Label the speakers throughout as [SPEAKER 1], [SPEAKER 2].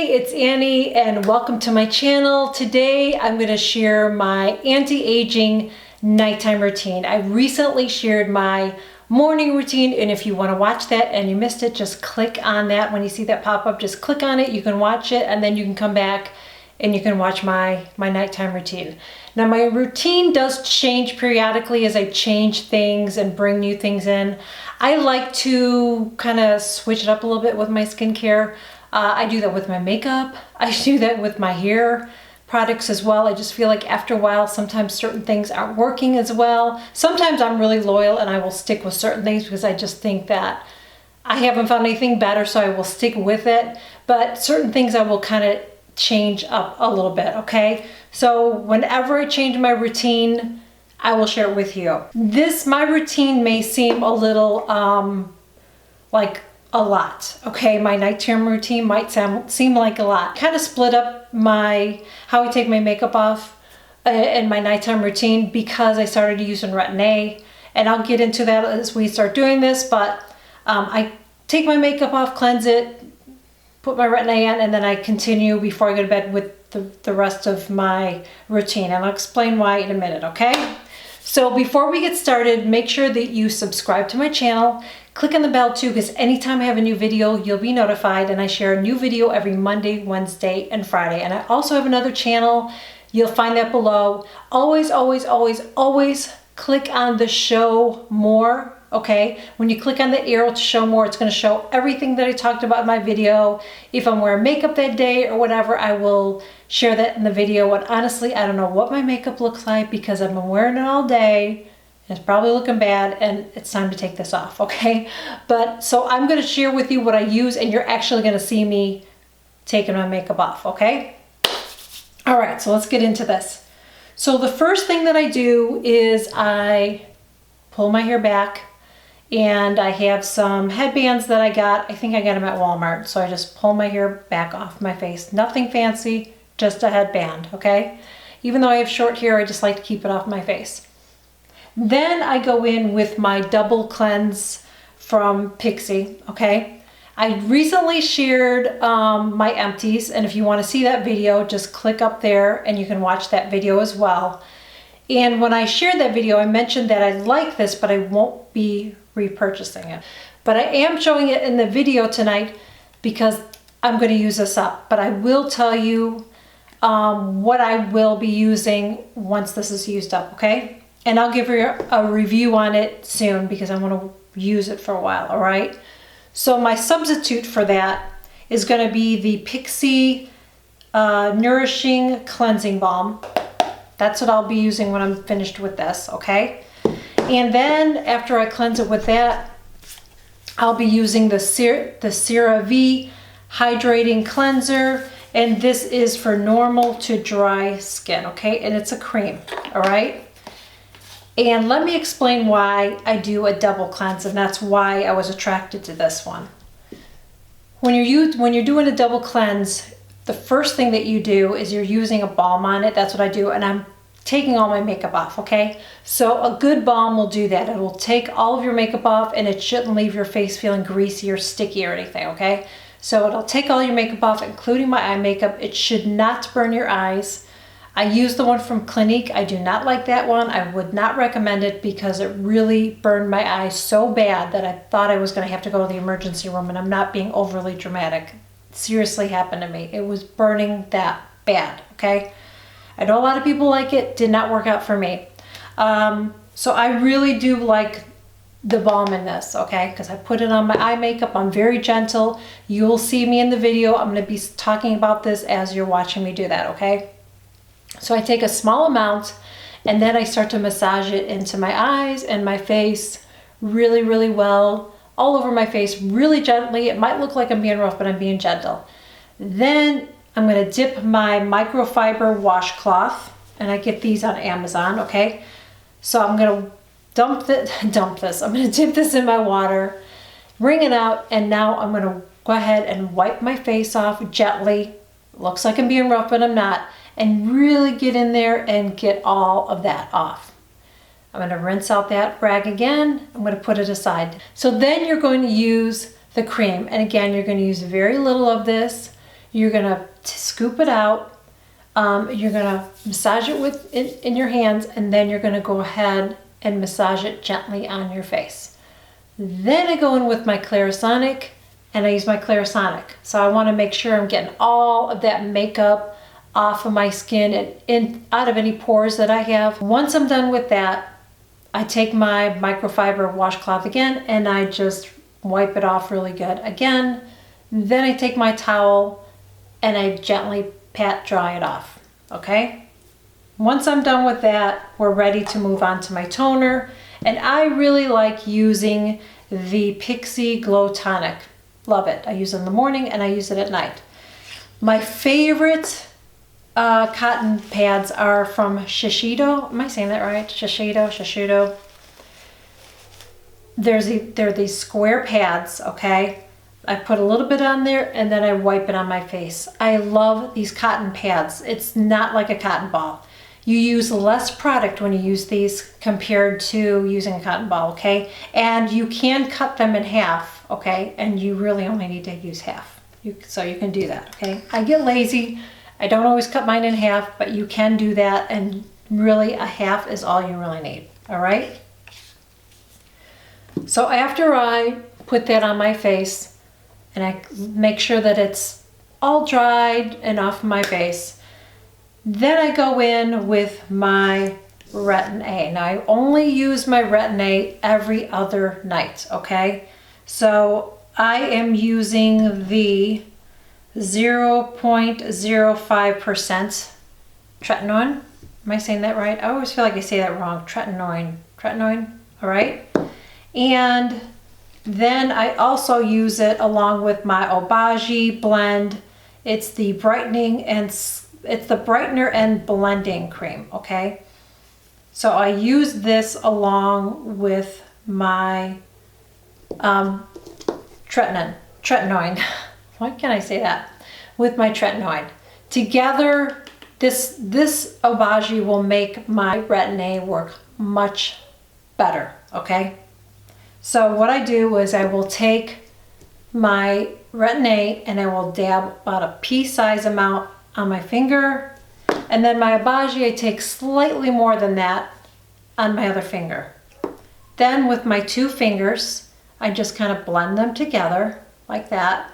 [SPEAKER 1] Hey, it's Annie and welcome to my channel. Today I'm going to share my anti-aging nighttime routine. I recently shared my morning routine, and if you want to watch that and you missed it, just click on that. When you see that pop up, just click on it. You can watch it and then you can come back and you can watch my nighttime routine. Now my routine does change periodically as I change things and bring new things in. I like to kind of switch it up a little bit with my skincare. I do that with my makeup. I do that with my hair products as well. I just feel like after a while, sometimes certain things aren't working as well. Sometimes I'm really loyal and I will stick with certain things because I just think that I haven't found anything better, so I will stick with it. But certain things I will kind of change up a little bit, okay? So whenever I change my routine, I will share it with you. My routine may seem a little like a lot, okay? My nighttime routine might seem like a lot. Kind of split up how I take my makeup off in my nighttime routine because I started using Retin-a, and I'll get into that as we start doing this, but I take my makeup off, cleanse it, put my Retin-a in, and then I continue before I go to bed with the rest of my routine, and I'll explain why in a minute, okay? So before we get started, make sure that you subscribe to my channel. Click on the bell too, because anytime I have a new video, you'll be notified, and I share a new video every Monday, Wednesday, and Friday. And I also have another channel. You'll find that below. Always, always, always, always click on the show more, okay? When you click on the arrow to show more, it's gonna show everything that I talked about in my video. If I'm wearing makeup that day or whatever, I will share that in the video. And honestly, I don't know what my makeup looks like because I've been wearing it all day. It's probably looking bad and it's time to take this off, okay? But so I'm gonna share with you what I use, and you're actually gonna see me taking my makeup off, okay? All right, so let's get into this. So the first thing that I do is I pull my hair back, and I have some headbands that I got. I think I got them at Walmart. So I just pull my hair back off my face. Nothing fancy, just a headband, okay? Even though I have short hair, I just like to keep it off my face. Then I go in with my double cleanse from Pixi, okay? I recently shared my empties, and if you want to see that video, just click up there and you can watch that video as well. And when I shared that video, I mentioned that I like this, but I won't be repurchasing it. But I am showing it in the video tonight because I'm going to use this up. But I will tell you what I will be using once this is used up, okay? And I'll give you a review on it soon because I want to use it for a while, all right? So my substitute for that is going to be the Pixi Nourishing Cleansing Balm. That's what I'll be using when I'm finished with this, okay? And then after I cleanse it with that, I'll be using the CeraVe Hydrating Cleanser, and this is for normal to dry skin, okay? And it's a cream, all right? And let me explain why I do a double cleanse, and that's why I was attracted to this one. When you're doing a double cleanse, the first thing that you do is you're using a balm on it. That's what I do, and I'm taking all my makeup off, okay? So a good balm will do that. It will take all of your makeup off, and it shouldn't leave your face feeling greasy or sticky or anything, okay? So it'll take all your makeup off, including my eye makeup. It should not burn your eyes. I use the one from Clinique. I do not like that one. I would not recommend it because it really burned my eyes so bad that I thought I was gonna have to go to the emergency room, and I'm not being overly dramatic. It seriously happened to me. It was burning that bad, okay? I know a lot of people like it, did not work out for me. So I really do like the balm in this, okay? Because I put it on my eye makeup. I'm very gentle. You'll see me in the video. I'm gonna be talking about this as you're watching me do that, okay? So I take a small amount, and then I start to massage it into my eyes and my face really, really well, all over my face, really gently. It might look like I'm being rough, but I'm being gentle. Then I'm gonna dip my microfiber washcloth, and I get these on Amazon, okay? So I'm gonna I'm gonna dip this in my water, wring it out, and now I'm gonna go ahead and wipe my face off gently. Looks like I'm being rough, but I'm not. And really get in there and get all of that off. I'm going to rinse out that rag again. I'm going to put it aside. So then you're going to use the cream. And again, you're going to use very little of this. You're gonna scoop it out. You're gonna massage it in your hands, and then you're gonna go ahead and massage it gently on your face. Then I go in with my Clarisonic, and I use my Clarisonic. So I wanna make sure I'm getting all of that makeup off of my skin and out of any pores that I have. Once I'm done with that, I take my microfiber washcloth again, and I just wipe it off really good again. Then I take my towel and I gently pat dry it off, okay? Once I'm done with that, we're ready to move on to my toner. And I really like using the Pixie Glow Tonic. Love it. I use it in the morning and I use it at night. My favorite cotton pads are from Shiseido. Am I saying that right? Shiseido. They're these square pads, okay? I put a little bit on there and then I wipe it on my face. I love these cotton pads. It's not like a cotton ball. You use less product when you use these compared to using a cotton ball, okay? And you can cut them in half, okay? And you really only need to use half. So you can do that, okay? I get lazy. I don't always cut mine in half, but you can do that, and really a half is all you really need, all right? So after I put that on my face, and I make sure that it's all dried and off my face, then I go in with my Retin-a. Now I only use my Retin-a every other night, okay? So I am using the 0.05% tretinoin. Am I saying that right? I always feel like I say that wrong. Tretinoin, all right? And then I also use it along with my Obagi blend. It's the brightener and blending cream, okay? So I use this along with my tretinoin. Why can't I say that? With my tretinoin. Together, this Obagi will make my Retin-a work much better, okay? So what I do is I will take my Retin-a and I will dab about a pea-size amount on my finger, and then my Obagi I take slightly more than that on my other finger. Then with my two fingers, I just kind of blend them together like that.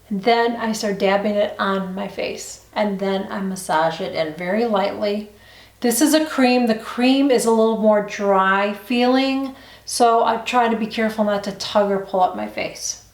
[SPEAKER 1] And then I start dabbing it on my face, and then I massage it in very lightly. This is a cream. The cream is a little more dry feeling, so I try to be careful not to tug or pull up my face.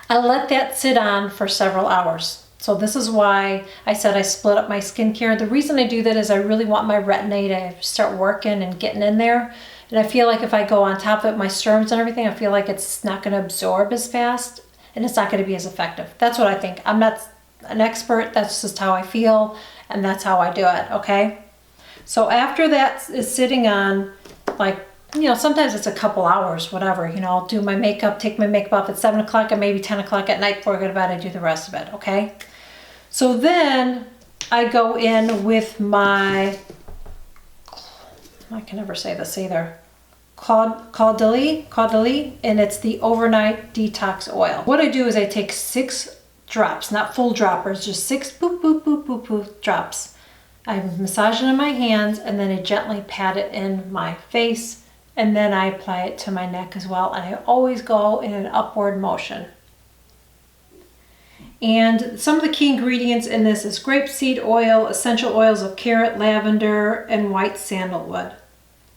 [SPEAKER 1] I let that sit on for several hours. So this is why I said I split up my skincare. The reason I do that is I really want my Retin-a to start working and getting in there. And I feel like if I go on top of it, my serums and everything, I feel like it's not going to absorb as fast and it's not going to be as effective. That's what I think. I'm not an expert. That's just how I feel, and that's how I do it, okay? So after that is sitting on, like, you know, sometimes it's a couple hours, whatever, you know, I'll do my makeup, take my makeup off at 7 o'clock and maybe 10 o'clock at night before I go to bed. I do the rest of it, okay? So then I go in with my, I can never say this either, Caudalie, and it's the overnight detox oil. What I do is I take 6 drops, not full droppers, just 6 boop, boop, boop, boop, boop drops. I massage it in my hands and then I gently pat it in my face, and then I apply it to my neck as well. And I always go in an upward motion. And some of the key ingredients in this is grapeseed oil, essential oils of carrot, lavender, and white sandalwood.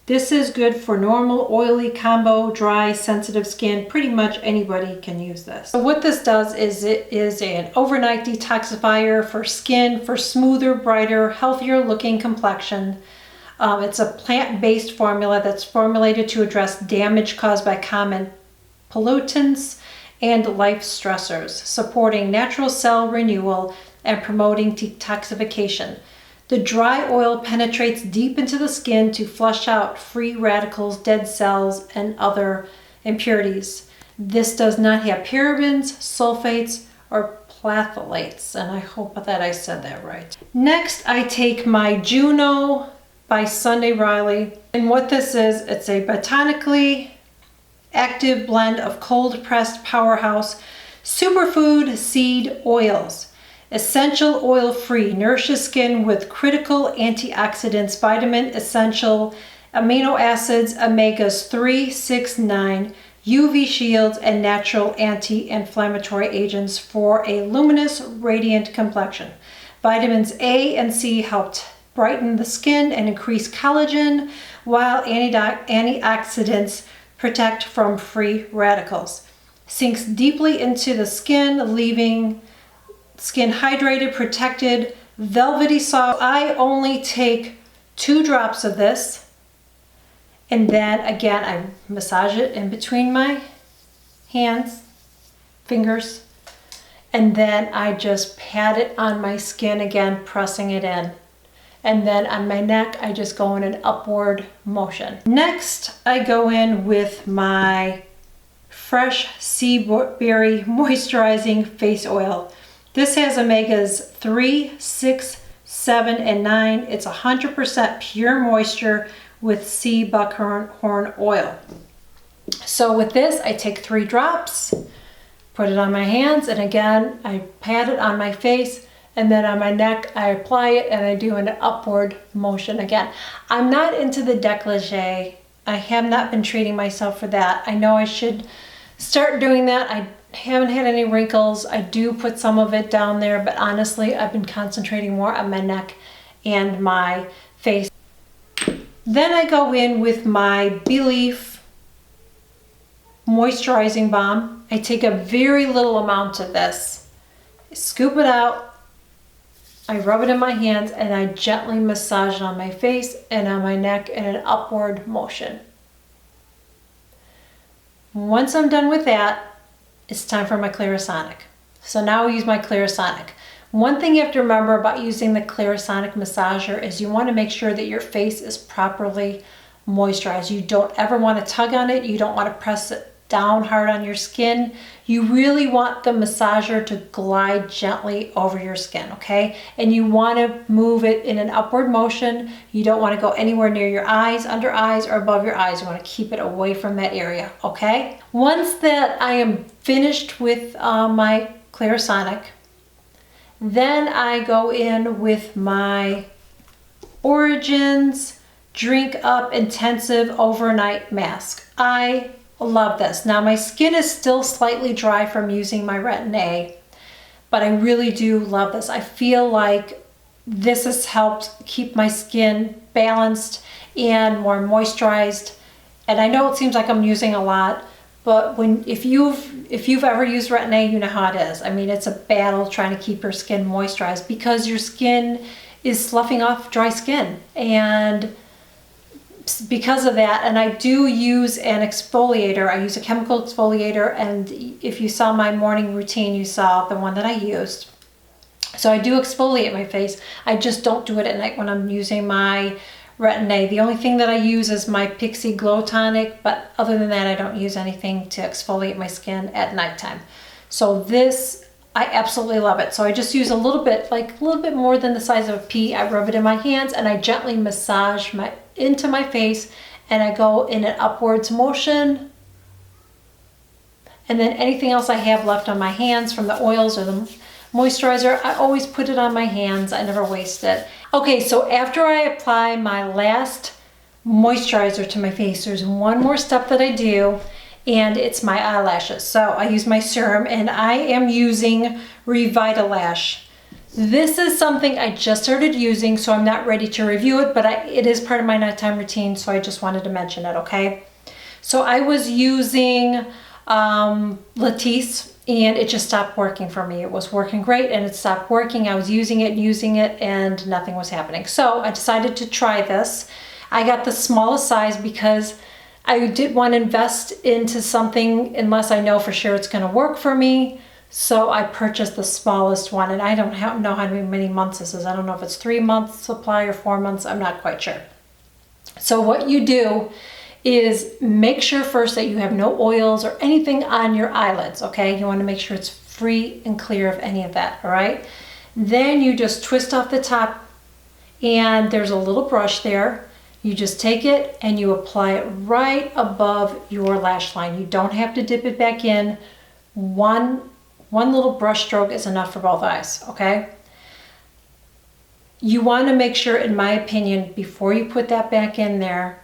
[SPEAKER 1] This is good for normal, oily, combo, dry, sensitive skin. Pretty much anybody can use this. So what this does is it is an overnight detoxifier for skin, for smoother, brighter, healthier looking complexion. It's a plant-based formula that's formulated to address damage caused by common pollutants and life stressors, supporting natural cell renewal and promoting detoxification. The dry oil penetrates deep into the skin to flush out free radicals, dead cells, and other impurities. This does not have parabens, sulfates, or phthalates, and I hope that I said that right. Next, I take my Juno by Sunday Riley, and what this is, it's a botanically active blend of cold pressed powerhouse Superfood seed oils. Essential oil free, nourishes skin with critical antioxidants, vitamin essential, amino acids, omegas 3, 6, 9, UV shields, and natural anti-inflammatory agents for a luminous, radiant complexion. Vitamins A and C help brighten the skin and increase collagen, while antioxidants protect from free radicals. Sinks deeply into the skin, leaving skin hydrated, protected, velvety soft. I only take 2 drops of this, and then again I massage it in between my hands, fingers, and then I just pat it on my skin again, pressing it in. And then on my neck, I just go in an upward motion. Next, I go in with my fresh sea berry moisturizing face oil. This has omegas 3, 6, 7, and 9. It's 100% pure moisture with sea buckhorn oil. So with this, I take 3 drops, put it on my hands, and again, I pat it on my face, and then on my neck, I apply it and I do an upward motion again. I'm not into the décolleté. I have not been treating myself for that. I know I should start doing that. I haven't had any wrinkles. I do put some of it down there, but honestly, I've been concentrating more on my neck and my face. Then I go in with my Beleaf moisturizing balm. I take a very little amount of this, scoop it out, I rub it in my hands, and I gently massage it on my face and on my neck in an upward motion. Once I'm done with that, it's time for my Clarisonic. So now I use my Clarisonic. One thing you have to remember about using the Clarisonic massager is you want to make sure that your face is properly moisturized. You don't ever want to tug on it. You don't want to press it down hard on your skin. You really want the massager to glide gently over your skin, okay? And you want to move it in an upward motion. You don't want to go anywhere near your eyes, under eyes, or above your eyes. You want to keep it away from that area, okay? Once that I am finished with my Clarisonic, then I go in with my Origins Drink Up Intensive Overnight Mask. I love this. Now my skin is still slightly dry from using my Retin-a, but I really do love this. I feel like this has helped keep my skin balanced and more moisturized. And I know it seems like I'm using a lot, but if you've ever used Retin-a, you know how it is. I mean, it's a battle trying to keep your skin moisturized because your skin is sloughing off dry skin. And because of that, and I do use an exfoliator. I use a chemical exfoliator, and if you saw my morning routine, you saw the one that I used. So I do exfoliate my face. I just don't do it at night when I'm using my Retin-a. The only thing that I use is my Pixie Glow Tonic, but other than that, I don't use anything to exfoliate my skin at nighttime. So this, I absolutely love it. So I just use a little bit, like a little bit more than the size of a pea. I rub it in my hands and I gently massage into my face, and I go in an upwards motion. And then anything else I have left on my hands from the oils or the moisturizer, I always put it on my hands. I never waste it. Okay, so after I apply my last moisturizer to my face, there's one more step that I do, and it's my eyelashes. So I use my serum, and I am using Revitalash. This is something I just started using, so I'm not ready to review it, but it is part of my nighttime routine, so I just wanted to mention it, okay? So I was using Latisse, and it just stopped working for me. It was working great, and it stopped working. I was using it, and nothing was happening. So I decided to try this. I got the smallest size because I didn't want to invest into something unless I know for sure it's going to work for me. So I purchased the smallest one, and I don't know how many months this is. I don't know if it's 3 months supply or 4 months. I'm not quite sure. So what you do is make sure first that you have no oils or anything on your eyelids, okay? You want to make sure it's free and clear of any of that, all right? Then you just twist off the top, and there's a little brush there. You just take it and you apply it right above your lash line. You don't have to dip it back in. One One little brush stroke is enough for both eyes, okay? You want to make sure, in my opinion, before you put that back in there,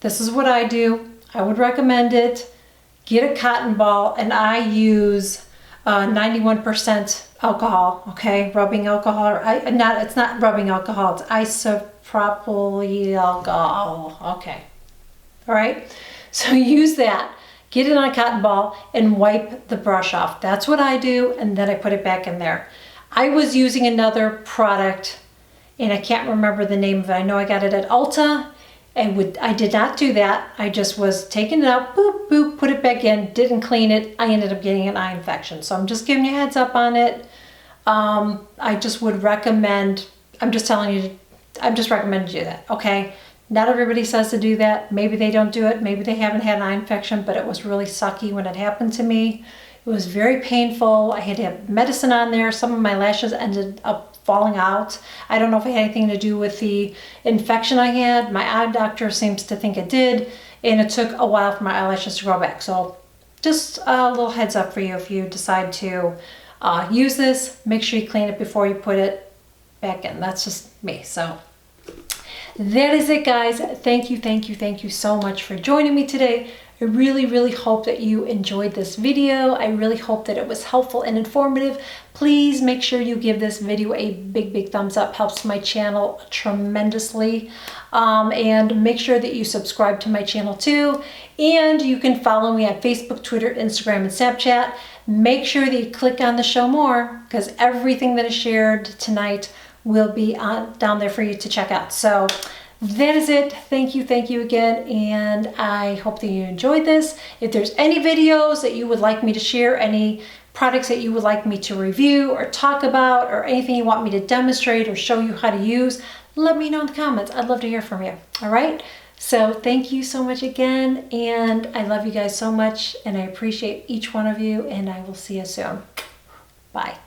[SPEAKER 1] this is what I do. I would recommend it. Get a cotton ball, and I use 91% alcohol, okay? Rubbing alcohol, or it's not rubbing alcohol, it's isopropyl alcohol, okay. All right, so use that. Get it on a cotton ball and wipe the brush off. That's what I do, and then I put it back in there. I was using another product, and I can't remember the name of it. I know I got it at Ulta, and I did not do that. I just was taking it out, boop, boop, put it back in, didn't clean it. I ended up getting an eye infection. So I'm just giving you a heads up on it. I just would recommend, I'm just recommending you do that, okay? Not everybody says to do that. Maybe they don't do it. Maybe they haven't had an eye infection, but it was really sucky when it happened to me. It was very painful. I had to have medicine on there. Some of my lashes ended up falling out. I don't know if it had anything to do with the infection I had. My eye doctor seems to think it did, and it took a while for my eyelashes to grow back. So just a little heads up for you if you decide to use this. Make sure you clean it before you put it back in. That's just me. So that is it, guys. Thank you so much for joining me today. I really hope that you enjoyed this video. I really hope that it was helpful and informative. Please make sure you give this video a big thumbs up. Helps my channel tremendously. And make sure that you subscribe to my channel too. And you can follow me on Facebook, Twitter, Instagram, and Snapchat. Make sure that you click on the show more, because everything that is shared tonight will be down there for you to check out. So that is it. Thank you again, and I hope that you enjoyed this. If there's any videos that you would like me to share, any products that you would like me to review or talk about, or anything you want me to demonstrate or show you how to use, let me know in the comments. I'd love to hear from you. All right? So thank you so much again, and I love you guys so much, and I appreciate each one of you, and I will see you soon. Bye.